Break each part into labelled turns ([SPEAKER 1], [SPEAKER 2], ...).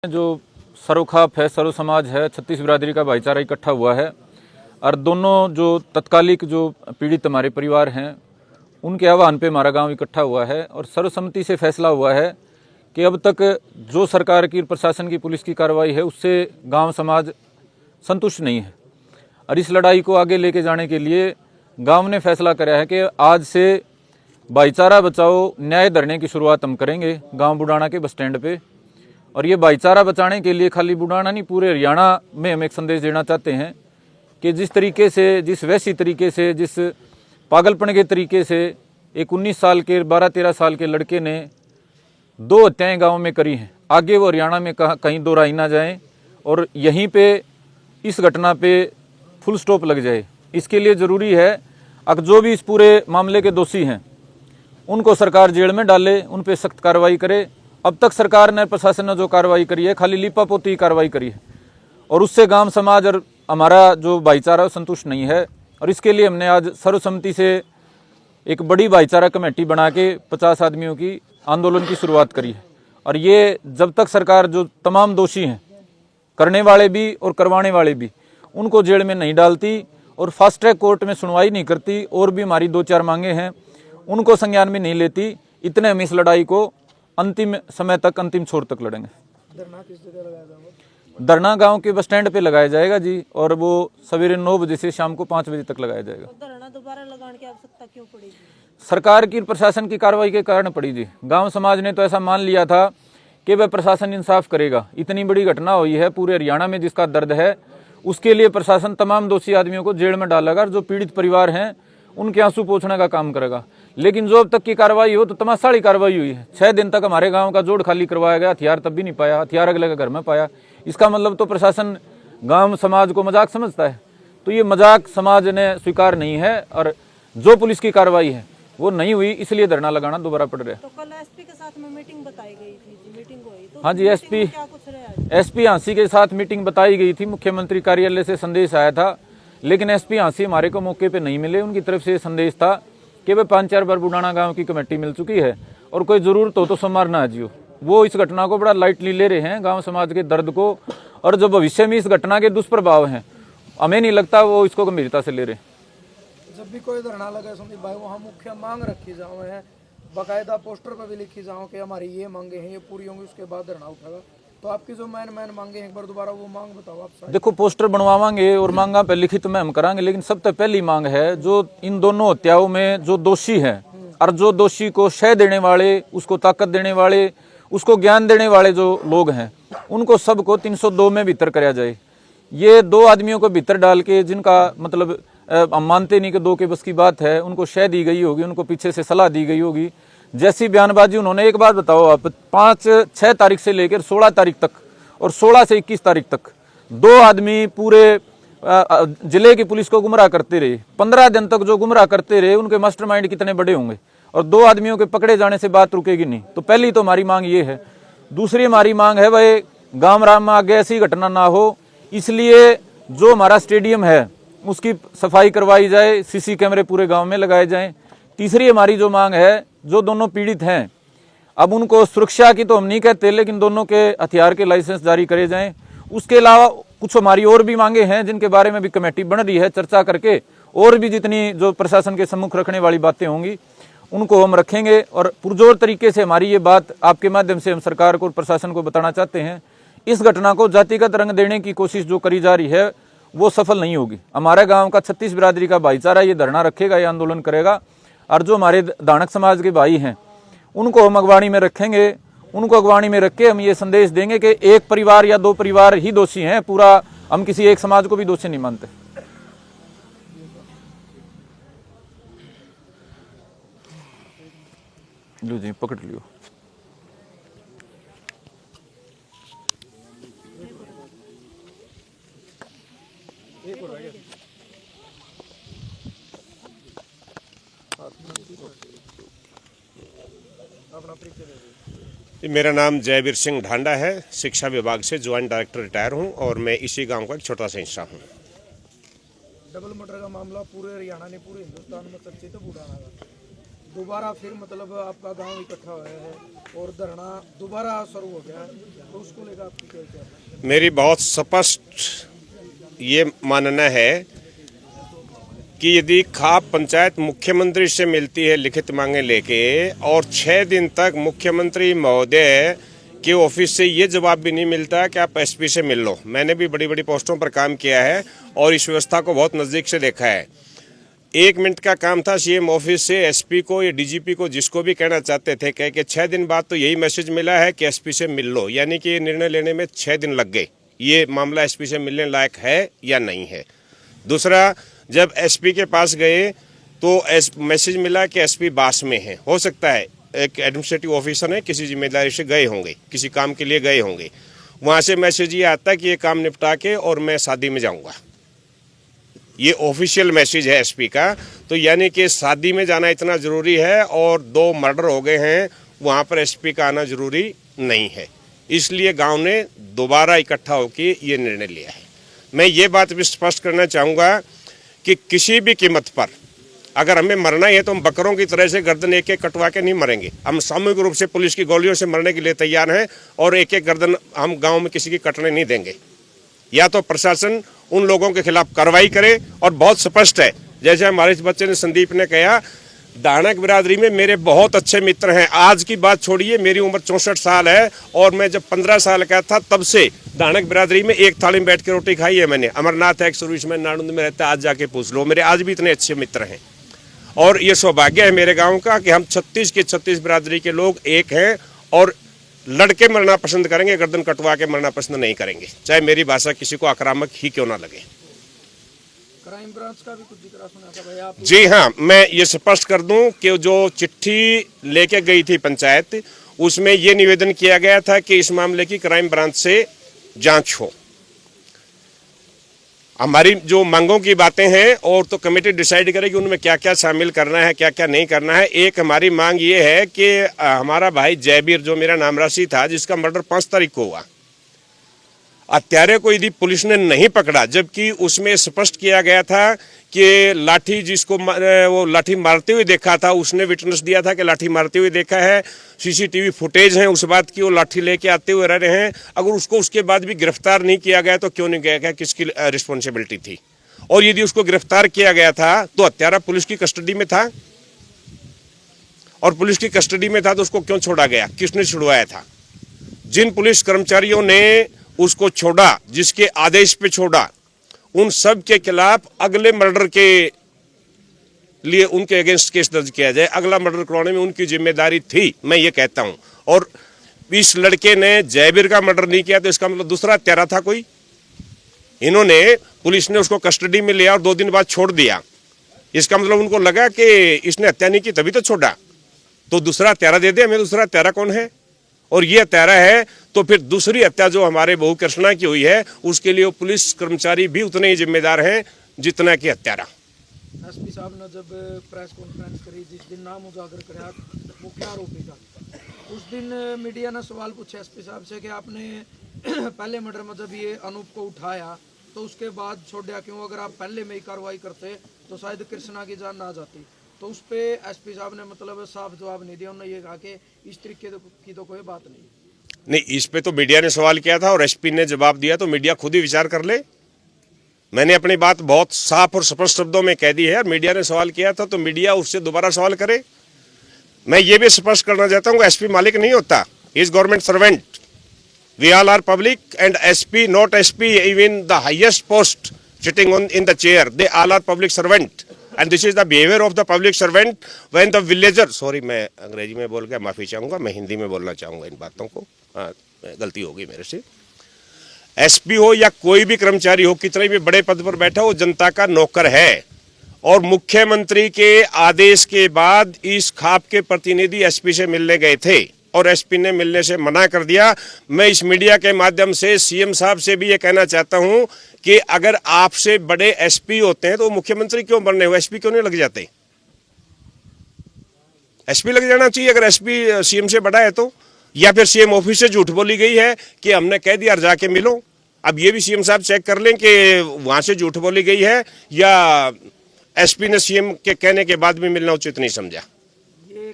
[SPEAKER 1] जो सरोखाफ है, सरो समाज है, 36 बिरादरी का भाईचारा इकट्ठा हुआ है और दोनों जो तत्कालिक जो पीड़ित हमारे परिवार हैं उनके आह्वान पे हमारा गांव इकट्ठा हुआ है और सर्वसम्मति से फैसला हुआ है कि अब तक जो सरकार की, प्रशासन की, पुलिस की कार्रवाई है उससे गांव समाज संतुष्ट नहीं है और इस लड़ाई को आगे लेके जाने के लिए गांव ने फैसला करा है कि आज से भाईचारा बचाओ न्याय धरने की शुरुआत हम करेंगे गांव बुडाना के बस स्टैंड पे। और ये भाईचारा बचाने के लिए खाली बुडाना नहीं, पूरे हरियाणा में हम एक संदेश देना चाहते हैं कि जिस तरीके से, जिस वैसी तरीके से, जिस पागलपन के तरीके से एक 19 साल के, 12-13 साल के लड़के ने 2 हत्याएं गाँव में करी हैं, आगे वो हरियाणा में कहीं दोहराई ना जाए और यहीं पे इस घटना पे फुल स्टॉप लग जाए। इसके लिए ज़रूरी है अब जो भी इस पूरे मामले के दोषी हैं उनको सरकार जेल में डाले, उन पे सख्त कार्रवाई करे। अब तक सरकार ने, प्रशासन ने जो कार्रवाई करी है खाली लिपापोती की कार्रवाई करी है और उससे गांव समाज और हमारा जो भाईचारा संतुष्ट नहीं है। और इसके लिए हमने आज सर्वसम्मति से एक बड़ी भाईचारा कमेटी बना के 50 आदमियों की आंदोलन की शुरुआत करी है। और ये जब तक सरकार जो तमाम दोषी हैं, करने वाले भी और करवाने वाले भी, उनको जेल में नहीं डालती और फास्ट ट्रैक कोर्ट में सुनवाई नहीं करती और भी हमारी 2-4 मांगे हैं उनको संज्ञान में नहीं लेती, इतने हम इस लड़ाई को अंतिम समय तक, अंतिम छोर तक लड़ेंगे।
[SPEAKER 2] धरना किस जगह लगाया जाएगा?
[SPEAKER 1] धरना गांव के बस स्टैंड पे लगाया जाएगा जी और वो सवेरे 9 बजे से शाम को 5 बजे तक लगाया जाएगा।
[SPEAKER 2] धरना दोबारा लगाने की आवश्यकता क्यों पड़ेगी?
[SPEAKER 1] सरकार की, प्रशासन की कार्रवाई के कारण पड़ी जी। गांव समाज ने तो ऐसा मान लिया था कि वह प्रशासन इंसाफ करेगा। इतनी बड़ी घटना हुई है पूरे हरियाणा में जिसका दर्द है, उसके लिए प्रशासन तमाम दोषी आदमियों को जेल में डालेगा और जो पीड़ित परिवार हैं उनके आंसू पोंछने का काम करेगा। लेकिन जो अब तक की कार्रवाई हो तो तमाशाली कार्रवाई हुई है। 6 दिन तक हमारे गांव का जोड़ खाली करवाया गया, हथियार तब भी नहीं पाया, हथियार अगले के घर में पाया। इसका मतलब तो प्रशासन गांव समाज को मजाक समझता है। तो ये मजाक समाज ने स्वीकार नहीं है और जो पुलिस की कार्रवाई है वो नहीं हुई, इसलिए धरना लगाना दोबारा पड़ रहा है।
[SPEAKER 2] तो कल एसपी के साथ में मीटिंग बताई गई थी, मीटिंग हुई तो
[SPEAKER 1] हाँ जी, एसपी हांसी के साथ मीटिंग बताई गई थी। मुख्यमंत्री कार्यालय से संदेश आया था लेकिन एसपी हांसी हमारे को मौके पे नहीं मिले। उनकी तरफ से संदेश था कि वह 5-4 बार बुडाना गांव की कमेटी मिल चुकी है और कोई जरूरत हो तो सोमवार ना आजियो। वो इस घटना को बड़ा लाइटली ले रहे हैं, गांव समाज के दर्द को, और जो भविष्य में इस घटना के दुष्प्रभाव हैं हमें नहीं लगता वो इसको गंभीरता से ले रहे।
[SPEAKER 2] जब भी कोई धरना लगे संदीप भाई, वहाँ मुख्य मांग रखी जाओ है, बाकायदा पोस्टर पर भी लिखी जाओ कि हमारी ये मांगे हैं, ये पूरी होंगी, उसके बाद धरना उठेगा। तो आपकी जो मैन मांगे हैं, एक बार दोबारा वो मांग बताओ आप।
[SPEAKER 1] देखो, पोस्टर बनवाएंगे और मांगा पे लिखित में हम कराएंगे, लेकिन सबसे पहली मांग है जो इन दोनों हत्याओं में जो दोषी हैं और जो दोषी को शय देने वाले, उसको ताकत देने वाले, उसको ज्ञान देने वाले जो लोग हैं, उनको सबको 302 में भीतर कराया जाए। ये 2 आदमियों को भीतर डाल के, जिनका मतलब हम मानते नहीं कि 2 के बस की बात है, उनको शय दी गई होगी, उनको पीछे से सलाह दी गई होगी, जैसी बयानबाजी उन्होंने। एक बात बताओ आप, 5-6 तारीख से लेकर 16 तारीख तक और 16 से 21 तारीख तक 2 आदमी पूरे जिले की पुलिस को गुमराह करते रहे। 15 दिन तक जो गुमराह करते रहे, उनके मास्टरमाइंड कितने बड़े होंगे। और 2 आदमियों के पकड़े जाने से बात रुकेगी नहीं। तो पहली तो हमारी मांग ये है। दूसरी हमारी मांग है भाई, गांव राम में आगे ऐसी घटना ना हो, इसलिए जो हमारा स्टेडियम है उसकी सफाई करवाई जाए, सीसी कैमरे पूरे गांव में लगाए जाएं। तीसरी हमारी जो मांग है, जो दोनों पीड़ित हैं, अब उनको सुरक्षा की तो हम नहीं कहते, लेकिन दोनों के हथियार के लाइसेंस जारी करे जाएं। उसके अलावा कुछ हमारी और भी मांगे हैं जिनके बारे में भी कमेटी बन रही है, चर्चा करके और भी जितनी जो प्रशासन के सम्मुख रखने वाली बातें होंगी उनको हम रखेंगे। और पुरजोर तरीके से हमारी ये बात आपके माध्यम से हम सरकार को और प्रशासन को बताना चाहते हैं, इस घटना को जातिगत रंग देने की कोशिश जो करी जा रही है वो सफल नहीं होगी। हमारे गांव का 36 बिरादरी का भाईचारा ये धरना रखेगा, ये आंदोलन करेगा। और जो हमारे दानक समाज के भाई हैं उनको हम अगवानी में रखेंगे। उनको अगवानी में रख के हम ये संदेश देंगे कि एक परिवार या 2 परिवार ही दोषी हैं, पूरा हम किसी एक समाज को भी दोषी नहीं मानते। लो जी, पकड़ लियो।
[SPEAKER 3] मेरा नाम जयवीर सिंह ढांडा है, शिक्षा विभाग से ज्वाइंट डायरेक्टर रिटायर हूं और मैं इसी गांव का एक छोटा सा हिस्सा हूं।
[SPEAKER 2] डबल मर्डर का मामला पूरे हरियाणा ने, पूरे हिंदुस्तान में चर्चित है बुडाना का। दोबारा फिर मतलब आपका गांव इकट्ठा हुआ है और धरना दोबारा शुरू हो गया है, तो उसको लेकर आपकी क्या विचार है?
[SPEAKER 3] मेरी बहुत स्पष्ट ये मानना है कि यदि खाप पंचायत मुख्यमंत्री से मिलती है लिखित मांगे लेके और 6 दिन तक मुख्यमंत्री महोदय के ऑफिस से ये जवाब भी नहीं मिलता कि आप एसपी से मिल लो। मैंने भी बड़ी बड़ी पोस्टों पर काम किया है और इस व्यवस्था को बहुत नज़दीक से देखा है। 1 मिनट का काम था सीएम ऑफिस से एसपी को या डीजीपी को जिसको भी कहना चाहते थे कह के 6 दिन बाद तो यही मैसेज मिला है कि एसपी से मिल लो, यानी कि ये निर्णय लेने में 6 दिन लग गए ये मामला एसपी से मिलने लायक है या नहीं है। दूसरा, जब एसपी के पास गए तो मैसेज मिला कि एसपी बास में है। हो सकता है एक एडमिनिस्ट्रेटिव ऑफिसर है, किसी जिम्मेदारी से गए होंगे, किसी काम के लिए गए होंगे, वहाँ से मैसेज ये आता कि ये काम निपटा के और मैं शादी में जाऊँगा। ये ऑफिशियल मैसेज है एसपी का। तो यानी कि शादी में जाना इतना ज़रूरी है और 2 मर्डर हो गए हैं, वहाँ पर एसपी का आना ज़रूरी नहीं है। इसलिए गांव ने दोबारा इकट्ठा होकर ये निर्णय लिया है। मैं ये बात भी स्पष्ट करना चाहूँगा कि किसी भी कीमत पर अगर हमें मरना ही है तो हम बकरों की तरह से गर्दन एक एक कटवा के नहीं मरेंगे। हम सामूहिक रूप से पुलिस की गोलियों से मरने के लिए तैयार हैं और एक एक गर्दन हम गाँव में किसी की कटने नहीं देंगे। या तो प्रशासन उन लोगों के खिलाफ कार्रवाई करे और बहुत स्पष्ट है, जैसे हमारे इस बच्चे ने संदीप ने कहा, दानक बिरादरी में मेरे बहुत अच्छे मित्र हैं। आज की बात छोड़िए, मेरी उम्र 64 साल है और मैं जब 15 साल का था तब से दानक बिरादरी में एक थाली में बैठ के रोटी खाई है मैंने। अमरनाथ है, सर्विस में नाड़ुंद में रहता है, आज जाके पूछ लो, मेरे आज भी इतने अच्छे मित्र हैं। और ये सौभाग्य है मेरे गाँव का कि हम 36 के 36 बिरादरी के लोग एक हैं और लड़के मरना पसंद करेंगे, गर्दन कटवा के मरना पसंद नहीं करेंगे, चाहे मेरी भाषा किसी को आक्रामक ही क्यों ना लगे।
[SPEAKER 2] क्राइम ब्रांच का भी कुछ जिक्र सुना था भाई आप?
[SPEAKER 3] जी हाँ, मैं ये स्पष्ट कर दूं कि जो चिट्ठी लेके गई थी पंचायत, उसमें ये निवेदन किया गया था कि इस मामले की क्राइम ब्रांच से जांच हो। हमारी जो मांगों की बातें हैं और तो कमेटी डिसाइड करेगी उनमें क्या क्या शामिल करना है, क्या क्या नहीं करना है। एक हमारी मांग ये है कि हमारा भाई जयबीर, जो मेरा नाम राशि था, जिसका मर्डर 5 तारीख को हुआ, हत्यारे को यदि पुलिस ने नहीं पकड़ा, जबकि उसमें स्पष्ट किया गया था कि लाठी जिसको वो लाठी मारते हुए देखा था, उसने विटनेस दिया था कि लाठी मारते हुए देखा है, सीसीटीवी फुटेज है उस बात की, वो लाठी लेके आते हुए रह रहे हैं। अगर उसको उसके बाद भी गिरफ्तार नहीं किया गया तो क्यों नहीं किया गया, किसकी रिस्पॉन्सिबिलिटी थी? और यदि उसको गिरफ्तार किया गया था तो हत्यारा पुलिस की कस्टडी में था, और पुलिस की कस्टडी में था तो उसको क्यों छोड़ा गया, किसने छुड़वाया था? जिन पुलिस कर्मचारियों ने उसको छोड़ा, जिसके आदेश पे छोड़ा, उन सब के खिलाफ अगले मर्डर के लिए उनके अगेंस्ट केस दर्ज किया जाए। अगला मर्डर करवाने में उनकी जिम्मेदारी थी, मैं ये कहता हूं। और इस लड़के ने जयबीर का मर्डर नहीं किया तो इसका मतलब दूसरा हत्यारा था कोई। इन्होंने, पुलिस ने उसको कस्टडी में लिया और 2 दिन बाद छोड़ दिया। इसका मतलब उनको लगा कि इसने हत्या नहीं की तभी तो छोड़ा, तो दूसरा हत्यारा दे दे हमें। दूसरा हत्यारा कौन है? और ये हत्यारा है तो फिर दूसरी हत्या जो हमारे बहू कृष्णा की हुई है, उसके लिए वो पुलिस कर्मचारी भी उतने ही जिम्मेदार हैं जितना कि हत्यारा।
[SPEAKER 2] एसपी साहब ने जब प्रेस कॉन्फ्रेंस करी, जिस दिन नाम उजागर कराया मुख्य आरोपी का, उस दिन मीडिया ने सवाल पूछा एसपी साहब से कि आपने पहले मर्डर में जब ये अनूप को उठाया तो उसके बाद छोड़ा क्यों? अगर आप पहले में ही कार्रवाई करते तो शायद कृष्णा की जान ना जाती। तो उस पे एसपी साहब ने मतलब साफ जवाब नहीं दिया। उन्होंने ये कहा कि इस तरीके की तो कोई बात नहीं।
[SPEAKER 3] इस पे तो मीडिया ने सवाल किया था और एसपी ने जवाब दिया, तो मीडिया खुद ही विचार कर ले। मैंने अपनी बात बहुत साफ और स्पष्ट शब्दों में कह दी है। मीडिया ने सवाल किया था तो मीडिया उससे दोबारा सवाल करे। मैं ये भी स्पष्ट करना चाहता हूँ, एसपी मालिक नहीं होता, is government servant. We all are public and SP, not SP, even the highest post sitting on in the chair, they all are public servant and this is the behaviour of the public servant when the villager, sorry मैं अंग्रेजी में बोल के माफी चाहूंगा, मैं हिंदी में बोलना चाहूंगा इन बातों को, गलती होगी मेरे से। एसपी हो या कोई भी कर्मचारी हो, कितने भी बड़े पद पर बैठा हो, जनता का नौकर है। और मुख्यमंत्री के आदेश के बाद इस खाप के प्रतिनिधि एसपी से मिलने गए थे और एसपी ने मिलने से मना कर दिया। मैं इस मीडिया के माध्यम से सीएम साहब से भी ये कहना चाहता हूं कि अगर आपसे बड़े एसपी होते हैं तो मुख्यमंत्री क्यों बनने हुए, एसपी क्यों नहीं लग जाते? एसपी लग जाना चाहिए अगर एसपी सीएम से बड़ा है तो। या फिर सीएम ऑफिस से झूठ बोली गई है कि हमने कह दिया जाके मिलो। अब ये भी सीएम साहब चेक कर लें कि वहां से झूठ बोली गई है या एसपी ने सीएम के कहने के बाद भी मिलना उचित नहीं समझा।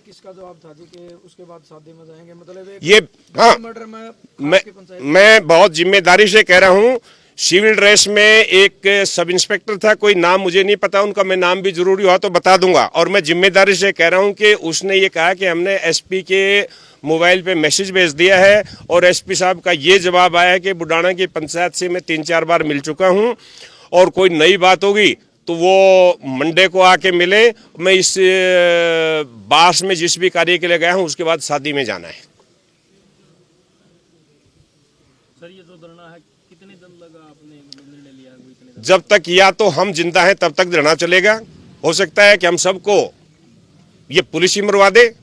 [SPEAKER 2] किसका जवाब था जी कि उसके बाद शादी में जाएंगे, मतलब एक
[SPEAKER 3] ये हाँ
[SPEAKER 2] मर्डर में
[SPEAKER 3] मैं
[SPEAKER 2] आपकी पंचायत
[SPEAKER 3] मैं बहुत जिम्मेदारी से कह रहा हूं। सिविल ड्रेस में एक सब इंस्पेक्टर था, कोई नाम मुझे नहीं पता उनका, मैं नाम भी जरूरी हुआ तो बता दूंगा। और मैं जिम्मेदारी से कह रहा हूं कि उसने ये कहा कि हमने एसपी के मोबाइल पे मैसेज भेज दिया है और एसपी साहब का ये जवाब आया है कि बुडाना की पंचायत से मैं 3-4 बार मिल चुका हूं और कोई नई बात होगी तो वो मंडे को आके मिले। मैं इस बास में जिस भी कार्य के लिए गया हूं उसके बाद शादी में जाना है।
[SPEAKER 4] सर ये जो धरना है कितने दिन लगा आपने निर्णय लिया वो इतने दिन?
[SPEAKER 3] जब तक या तो हम जिंदा हैं तब तक धरना चलेगा। हो सकता है कि हम सबको ये पुलिस ही मरवा दे,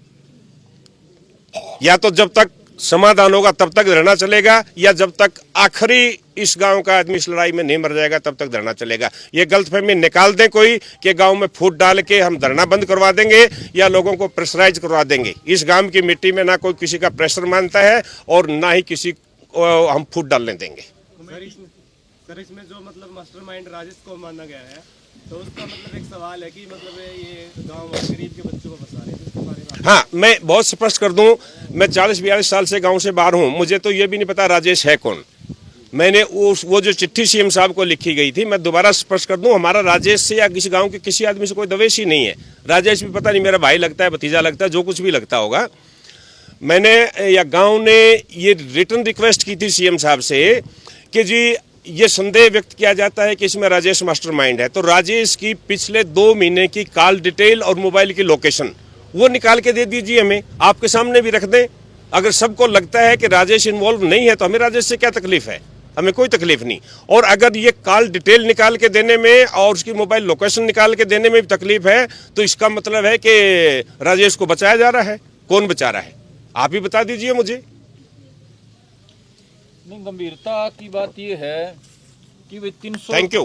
[SPEAKER 3] या तो जब तक समाधान होगा तब तक धरना चलेगा, या जब तक आखिरी इस गांव का आदमी इस लड़ाई में नहीं मर जाएगा तब तक धरना चलेगा। ये गलतफहमी निकाल दें कोई कि गांव में फूट डाल के हम धरना बंद करवा देंगे या लोगों को प्रेशराइज करवा देंगे। इस गांव की मिट्टी में ना कोई किसी का प्रेशर मानता है और ना ही किसी को हम फूट डालने देंगे।
[SPEAKER 4] सर इसमें जो मतलब मास्टरमाइंड राजेश को माना गया है तो उसका मतलब एक सवाल है कि मतलब ये गांव गरीब के बच्चों को फंसा रहे हैं, इसके बारे में
[SPEAKER 3] हाँ, मैं बहुत स्पष्ट कर दूं, मैं 40-42 साल से गांव से बाहर हूं, मुझे तो ये भी नहीं पता राजेश है कौन। मैंने वो जो चिट्ठी सीएम साहब को लिखी गई थी, मैं दोबारा स्पष्ट कर दूं, हमारा राजेश से या किसी गांव के किसी आदमी से कोई दवेश ही नहीं है। राजेश भी पता नहीं मेरा भाई लगता है, भतीजा लगता है, जो कुछ भी लगता होगा। मैंने या गांव ने ये रिटर्न रिक्वेस्ट की थी सीएम साहब से कि जी ये संदेह व्यक्त किया जाता है कि इसमें राजेश मास्टरमाइंड है, तो राजेश की पिछले 2 महीने की कॉल डिटेल और मोबाइल की लोकेशन वो निकाल के दे दीजिए, हमें आपके सामने भी रख दें। अगर सबको लगता है कि राजेश इन्वॉल्व नहीं है तो हमें राजेश से क्या तकलीफ है, हमें कोई तकलीफ नहीं। और अगर ये कॉल डिटेल निकाल के देने में और उसकी मोबाइल लोकेशन निकाल के देने में भी तकलीफ है तो इसका मतलब है कि राजेश को बचाया जा रहा है। कौन बचा रहा है, आप ही बता दीजिए मुझे।
[SPEAKER 1] नहीं, गंभीरता की बात ये है कि वे 300
[SPEAKER 3] थैंक यू।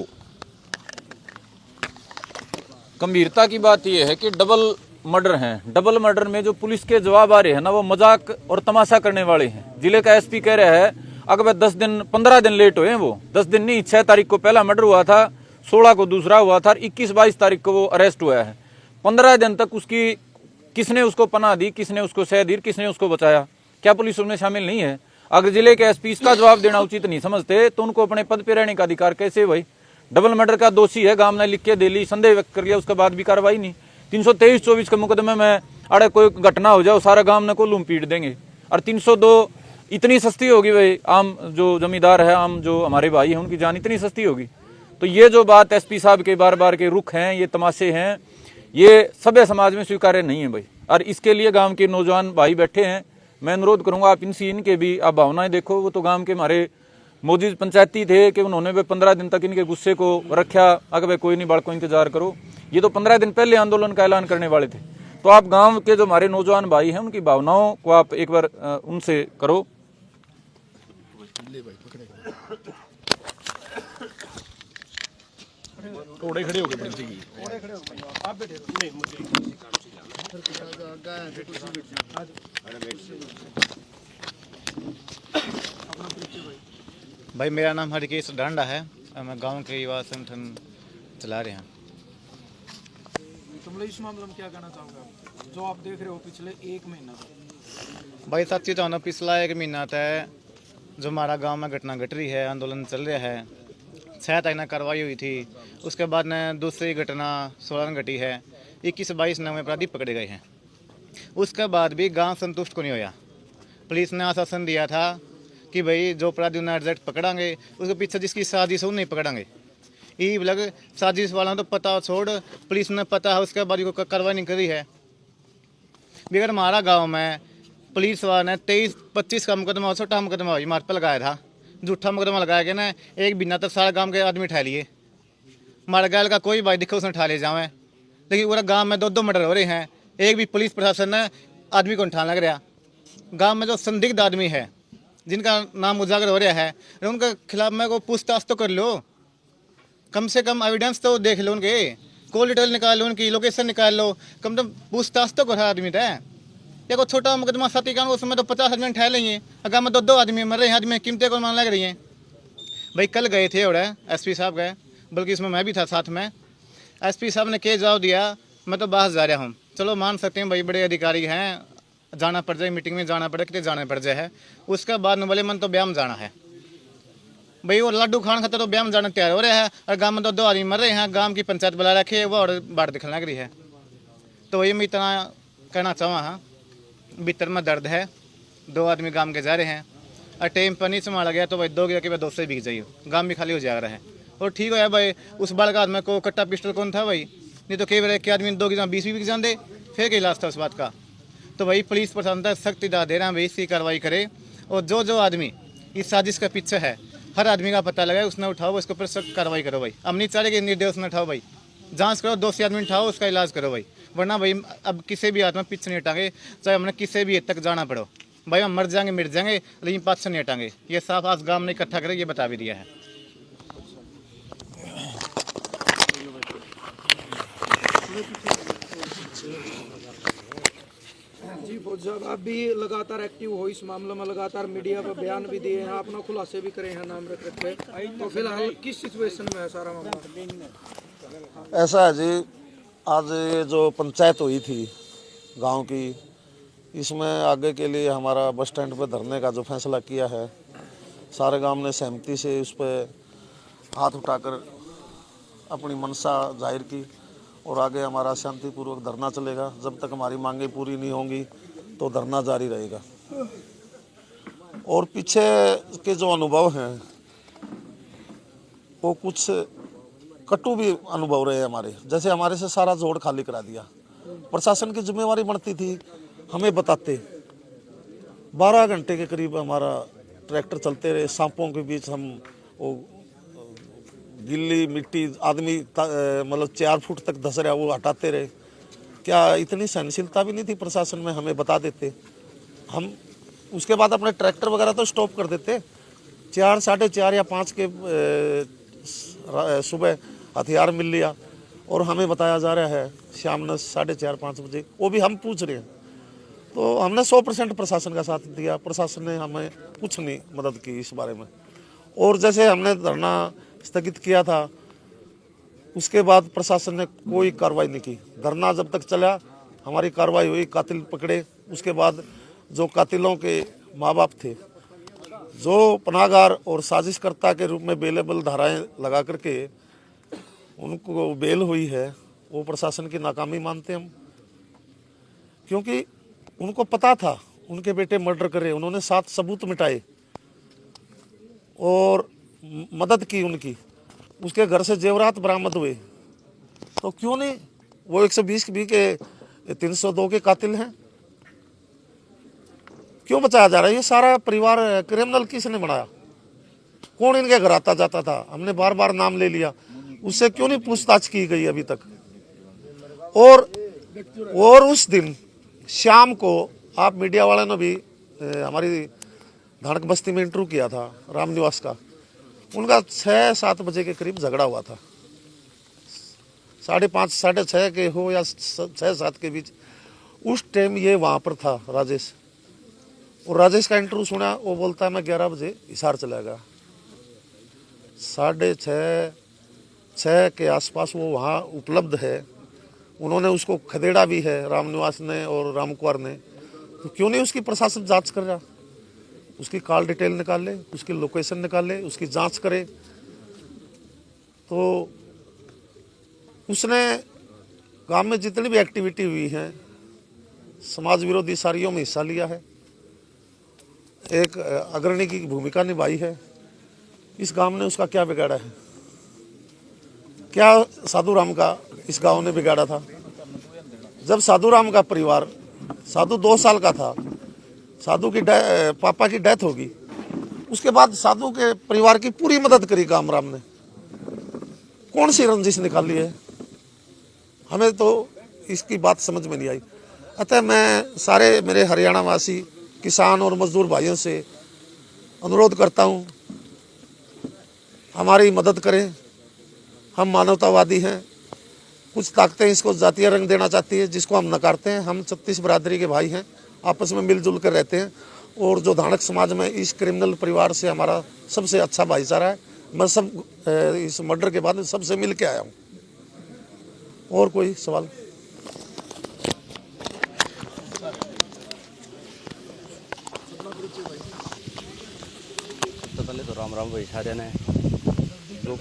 [SPEAKER 1] गंभीरता की बात ये है कि डबल मर्डर हैं। डबल मर्डर में जो पुलिस के जवाब आ रहे हैं ना, वो मजाक और तमाशा करने वाले हैं। जिले का एसपी कह रहा है अगर वह 15 दिन लेट हुए हैं, वो 10 दिन नहीं, 6 तारीख को पहला मर्डर हुआ था, 16 को दूसरा हुआ था, 21-22 तारीख को वो अरेस्ट हुआ है। 15 दिन तक उसकी किसने उसको पनाह दी, किसने उसको सह दी, किसने उसको बचाया? क्या पुलिस उसमें शामिल नहीं है? अगर जिले के एसपी इसका जवाब देना उचित नहीं समझते तो उनको अपने पद पे रहने का अधिकार कैसे? भाई डबल मर्डर का दोषी है, गांव ने लिख के दे ली, संदेह व्यक्त कर लिया, उसके बाद भी कार्रवाई नहीं। 323-24 के मुकदमे में अरे कोई घटना हो जाए सारा गांव ने कोलूम पीट देंगे। और 302 इतनी सस्ती होगी भाई, आम जो जमींदार है, आम जो हमारे भाई हैं, उनकी जान इतनी सस्ती होगी? तो ये जो बात एसपी साहब के बार बार के रुख हैं, ये तमाशे हैं, ये सभ्य समाज में स्वीकार्य नहीं है भाई। और इसके लिए गांव के नौजवान भाई बैठे हैं, मैं अनुरोध करूंगा आप इनके भी आप भावनाएं देखो। वो तो गांव के हमारे मौजूद पंचायती थे कि उन्होंने भी 15 दिन तक इनके गुस्से को रखा। अगर भाई कोई नहीं, बालकों इंतजार करो, ये तो 15 दिन पहले आंदोलन का ऐलान करने वाले थे। तो आप गांव के जो हमारे नौजवान भाई हैं उनकी भावनाओं को आप एक बार उनसे करो।
[SPEAKER 4] थोड़े खड़े हो गए
[SPEAKER 2] आप बैठे रहो।
[SPEAKER 5] भाई मेरा नाम हरकेश डांडा है और मैं गांव के युवा संगठन चला रहे हैं।
[SPEAKER 2] तो मतलब इस मामले में क्या कहना चाहोगे आप, जो आप देख रहे हो पिछले 1 महीना से?
[SPEAKER 5] भाई सच्ची चाहना पिछला 1 महीना तक जो हमारा गांव में घटना घट रही है, आंदोलन चल रहा है, 6 तारीख में कार्रवाई हुई थी, उसके बाद ने दूसरी घटना 16 में घटी है, 21-22 नए अपराधी पकड़े गए हैं। उसके बाद भी गांव संतुष्ट को नहीं होया। पुलिस ने आश्वासन दिया था कि भाई जो अपराधी उन्हें एग्जैक्ट पकड़ांगे, उसके पीछे जिसकी साजिश हो नहीं पकड़ांगे। ये लग साजिश वाला तो पता छोड़, पुलिस ने पता है उसके बाद कोई कार्रवाई नहीं करी है। बिगड़ हमारा गाँव में पुलिस वाला ने 23-25 का मुकदमा, छोटा मुकदमा मार्च पर लगाया था, झूठा मुकदमा लगाया गया ना, एक बिना तक सारा गांव के आदमी उठा लिए। मार गैल का कोई भाई दिखो उसने उठा ले जावे, लेकिन पूरा गांव में 2-2 मर्डर हो रहे हैं, एक भी पुलिस प्रशासन ने आदमी को उठा लग रहा। गांव में जो संदिग्ध आदमी है जिनका नाम उजागर हो रहा है, उनके खिलाफ में को पूछताछ तो कर लो, कम से कम एविडेंस तो देख लो, उनके कॉल डिटेल निकाल लो, उनकी लोकेशन निकाल लो, कम से कम पूछताछ तो करा आदमी है। या कोई छोटा मुकदमा साथी का उसमें तो 50 आदमी उठा लेंगे, अगर में 2-2 आदमी मर रहे हैं, आदमी कीमतें को मान लग रही हैं। भाई कल गए थे और एसपी साहब गए, बल्कि इसमें मैं भी था साथ में। एसपी साहब ने क्या जवाब दिया, मैं तो बाहर जा रहा हूँ, चलो मान सकते हैं भाई बड़े अधिकारी हैं, जाना पड़ जाए, मीटिंग में जाना पड़े, कितने जाना पड़ जाए है। उसके बाद न बोले मन तो ब्याह में जाना है भाई, वो लड्डू खान खाते तो ब्याह में जाना तैयार हो रहे हैं, और गांव में तो 2 आदमी मर रहे हैं, गांव की पंचायत बुला रखी है वो और बाढ़ दिखने लग रही है। तो वही मैं इतना कहना चाहूँ, हाँ भीतर में दर्द है, 2 आदमी गांव के जा रहे हैं और टाइम पर नहीं संभाला गया तो भाई 2 गिरा के बाद 2 से बिक जाइए, गांव भी खाली हो जा रहा है। और ठीक हो भाई, उस बालक आदमी को कट्टा पिस्टल कौन था भाई, नहीं तो कई बार एक आदमी 2 गिरा 20 भी बिक जाते, फिर क्या इलाज था उस बात का। तो भाई पुलिस प्रशासन तक सख्त इदा दे रहे हैं भाई, इसकी कार्रवाई करे, और जो आदमी इस साजिश का पीछे है हर आदमी का पता लगाए, उसने उठाओ, उसके ऊपर सख्त कार्रवाई करो भाई। हम नहीं चाह रहे कि निर्दोष ने उठाओ भाई, जांच करो, दोषी आदमी उठाओ, उसका इलाज करो भाई, वरना भाई अब किसी भी हाथ में पीछे नहीं हटाएंगे, चाहे हमने किसी भी हद तक जाना पड़ो भाई, हम मर जाएंगे मिट जाएंगे लेकिन पास नहीं हटाएंगे। ये साफ आज गांव ने इकट्ठा करे, ये बता भी दिया है।
[SPEAKER 2] जी फौज साहब, आप भी लगातार एक्टिव हो इस मामले में, लगातार मीडिया पर बयान भी दिए हैं, अपना खुलासे भी करे हैं नाम रख रखे, तो फिलहाल किस सिचुएशन में है सारा मामला?
[SPEAKER 6] ऐसा है जी, आज ये जो पंचायत हुई थी गांव की, इसमें आगे के लिए हमारा बस स्टैंड पर धरने का जो फैसला किया है, सारे गांव ने सहमति से उस पर हाथ उठाकर अपनी मनसा जाहिर की, और आगे हमारा शांतिपूर्वक धरना चलेगा। जब तक हमारी मांगें पूरी नहीं होंगी तो धरना जारी रहेगा। और पीछे के जो अनुभव हैं वो कुछ कटु भी अनुभव रहे हमारे, जैसे हमारे से सारा जोड़ खाली करा दिया। प्रशासन की जिम्मेवारी बनती थी हमें बताते, 12 घंटे के करीब हमारा ट्रैक्टर चलते रहे, सांपों के बीच हम वो गिल्ली मिट्टी आदमी मतलब 4 फुट तक धस रहा वो हटाते रहे। क्या इतनी सहनशीलता भी नहीं थी प्रशासन में, हमें बता देते, हम उसके बाद अपने ट्रैक्टर वगैरह तो स्टॉप कर देते। 4, 4:30 या 5 के सुबह हथियार मिल लिया और हमें बताया जा रहा है शाम में 4:30 5 बजे, वो भी हम पूछ रहे हैं। तो हमने 100% प्रशासन का साथ दिया, प्रशासन ने हमें कुछ नहीं मदद की इस बारे में। और जैसे हमने धरना स्थगित किया था उसके बाद प्रशासन ने कोई कार्रवाई नहीं की। धरना जब तक चला हमारी कार्रवाई हुई, कातिल पकड़े, उसके बाद जो कातिलों के माँ बाप थे, जो पनाहगार और साजिशकर्ता के रूप में बेलेबल धाराएं लगा करके उनको बेल हुई है, वो प्रशासन की नाकामी मानते हम, क्योंकि उनको पता था उनके बेटे मर्डर करे, उन्होंने 7 सबूत मिटाए और मदद की उनकी, उसके घर से जेवरात बरामद हुए, तो क्यों नहीं वो 120 के 302 के कातिल हैं, क्यों बचाया जा रहा है? ये सारा परिवार क्रिमिनल किसने बनाया? कौन इनके घर आता जाता था? हमने बार बार नाम ले लिया, उससे क्यों नहीं पूछताछ की गई अभी तक? और उस दिन शाम को आप मीडिया वाले ने भी हमारी धानक बस्ती में इंटरव्यू किया था राम निवास का, उनका 6-7 बजे के करीब झगड़ा हुआ था, 5:30 6:30 के हो या 6-7 के बीच। उस टाइम ये वहाँ पर था राजेश, और राजेश का इंटरव्यू सुना, वो बोलता है मैं 11 बजे हिसार चला गया। 6:30 के आसपास वो वहाँ उपलब्ध है, उन्होंने उसको खदेड़ा भी है राम निवास ने और राम कुमार ने, तो क्यों नहीं उसकी प्रशासन जांच कर रहा? उसकी कॉल डिटेल निकाल ले, उसकी लोकेशन निकाल ले, उसकी जांच करे। तो उसने गांव में जितनी भी एक्टिविटी हुई है, समाज विरोधी सारियों में हिस्सा लिया है, एक अग्रणी की भूमिका निभाई है। इस गांव ने उसका क्या बिगाड़ा है? क्या साधु राम का इस गांव ने बिगाड़ा था? जब साधु राम का परिवार, साधु 2 साल का था, साधु की पापा की डेथ होगी, उसके बाद साधु के परिवार की पूरी मदद करी गांव राम ने। कौन सी रंजिश निकाली है? हमें तो इसकी बात समझ में नहीं आई। अतः मैं सारे मेरे हरियाणा वासी किसान और मजदूर भाइयों से अनुरोध करता हूं, हमारी मदद करें। हम मानवतावादी हैं, कुछ ताकतें इसको जातीय रंग देना चाहती है जिसको हम नकारते हैं। हम 36 बरादरी के भाई हैं, आपस में मिलजुल कर रहते हैं, और जो धानक समाज में इस क्रिमिनल परिवार से हमारा सबसे अच्छा भाईचारा है। मैं सब इस मर्डर के बाद सबसे मिल के आया हूँ। और कोई सवाल?
[SPEAKER 7] भाई सारे ने जो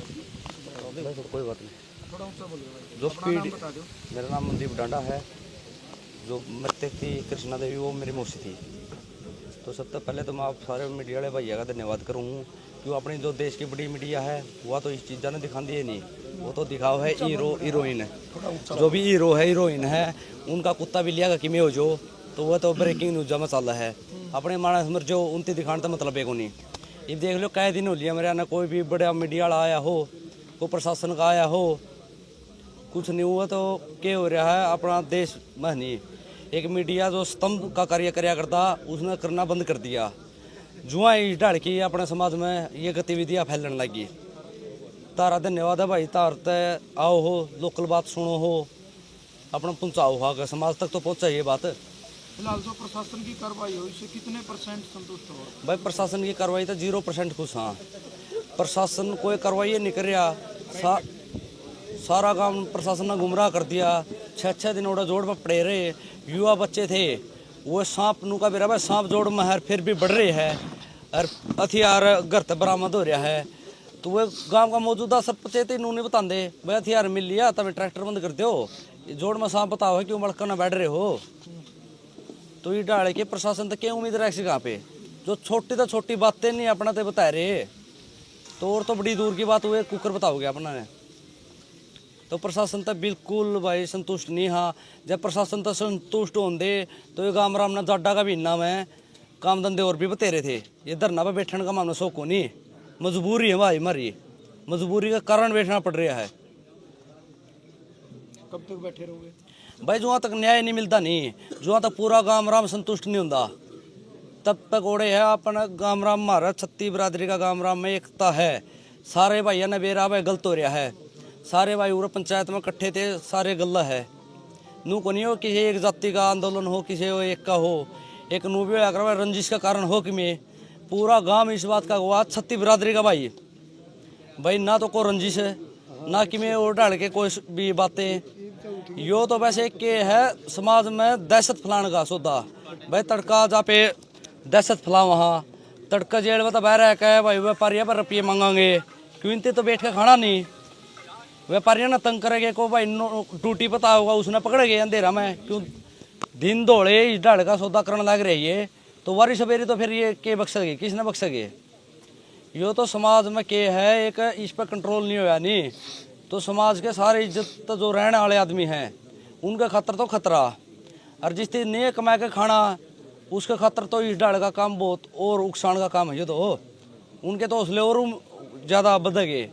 [SPEAKER 7] कोई बात नहीं।
[SPEAKER 2] थोड़ा ऊंचा बोलिए।
[SPEAKER 7] जो
[SPEAKER 2] अपना नाम
[SPEAKER 7] पीढ़ी
[SPEAKER 2] बता दो।
[SPEAKER 7] मेरा नाम मनदीप डांडा है। जो मृतक थी कृष्णा देवी वो मेरी मौसी थी। तो सबसे पहले तो मैं आप सारे मीडिया वाले भैया का धन्यवाद करूँ क्यों अपनी जो देश की बड़ी मीडिया है वह तो इस चीज़ ने दिखाती है नहीं, वो तो दिखाओ है हीरोइन। जो भी हीरो है हीरोइन है उनका कुत्ता भी लिया कि मैं हो जो तो वह तो ब्रेकिंग न्यूज मसाला है। अपने मानस मर जो उनती दिखाने का मतलब है को नहीं। ये देख लो कई दिन हो लिया मेरे ना कोई भी बड़ा मीडिया वाला आया हो, कोई प्रशासन का आया हो, कुछ नहीं हुआ। तो क्या हो रहा है अपना देश में नहीं। एक मीडिया जो स्तंभ का कार्य करया करता उसने करना बंद कर दिया। जुआ इस ढाल की अपने समाज में ये गतिविधियाँ फैलने लगी। तारा धन्यवाद है भाई, तार तय आओ हो, लोकल बात सुनो हो, अपना पहुँचाओ हो, समाज तक तो पहुँचा ये बात।
[SPEAKER 2] फिलहाल जो प्रशासन की कार्रवाई हो इससे कितने % संतुष्ट हो?
[SPEAKER 7] भाई प्रशासन की कार्रवाई तो 0% खुश। हाँ, प्रशासन कोई कार्रवाई नहीं कर रहा। सारा काम प्रशासन ने गुमराह कर दिया। 6 दिन ओड़ा जोड़ में पड़े रहे। युवा बच्चे थे वो सांप नू का बेरा भाई सांप जोड़ में है फिर भी बढ़ रहे हैं और हथियार घर तक बरामद हो रहा है। तो वह गांव का मौजूदा सरपंच नू नहीं बताते भाई हथियार मिल लिया तब ट्रैक्टर बंद कर दो, जोड़ में सांप बताओ है क्यों मड़का ना बैठ रहे हो। तो ये डाले के प्रशासन तो क्या उम्मीद रखे कहाँ पे, जो छोटी तो छोटी बातें नहीं अपना तो बता रहे तो और तो बड़ी दूर की बात हुए कुकर बताओगे अपना ने। तो प्रशासन तो बिल्कुल भाई संतुष्ट नहीं। हाँ, जब प्रशासन तो संतुष्ट होंगे तो ये गाँव राम ना जाडा का भी नाम है, काम धंधे और भी बतेरे थे। ये धरना पे बैठने का मामला शौक नहीं, मजबूरी है भाई हमारी, मजबूरी का कारण बैठना पड़ रहा है।
[SPEAKER 2] कब तक बैठे रहोगे
[SPEAKER 7] भाई? जहाँ तक न्याय नहीं मिलता नहीं, जहाँ तक पूरा गाँव राम संतुष्ट नहीं होता तब तक ओड़े है। अपना गाँव राम हमारा छत्ती बिरादरी का गाँव राम में एकता है। सारे भाइया ने बेरा भाई गलत हो रहा है। सारे भाई पूरा पंचायत में इकट्ठे थे, सारे गल्ला है। नू को नहीं हो किसी एक जाति का आंदोलन हो, किसी एक का हो, एक नू भी अगर रंजिश का कारण हो कि मैं पूरा गांव इस बात का हुआ छत्ती बिरादरी का भाई ना तो कोई रंजिश है ना कि मैं और डाल के कोई भी बातें। यो तो वैसे के है समाज में दहशत फैलाने का सौदा भाई। तड़का जहाँ पे दहशत फैला वहाँ तड़का जेल में तो बह रहा है भाई व्यापारियों पर रुपये मांगेंगे क्यों इनते तो बैठ के खाना नहीं। व्यापारियों ने तंग करेंगे को भाई ड्यूटी पता होगा उसने पकड़ गए अंधेरा में क्यों दिन दौड़े इस ढाल का सौदा करने लग रही है। तो वारी सवेरी तो फिर ये के बख्शेगी, किसने बख्शेगी? यो तो समाज में के है एक इस पर कंट्रोल नहीं होया नहीं तो समाज के सारे इज्जत जो रहने वाले आदमी हैं उनके खतर तो खतरा। और जिस दिन नहीं कमा के खाना उसके खतर तो इस ढाल का काम बहुत और उकसाण का काम है। ये तो उनके तो हौसले और ज़्यादा बढ़ गए।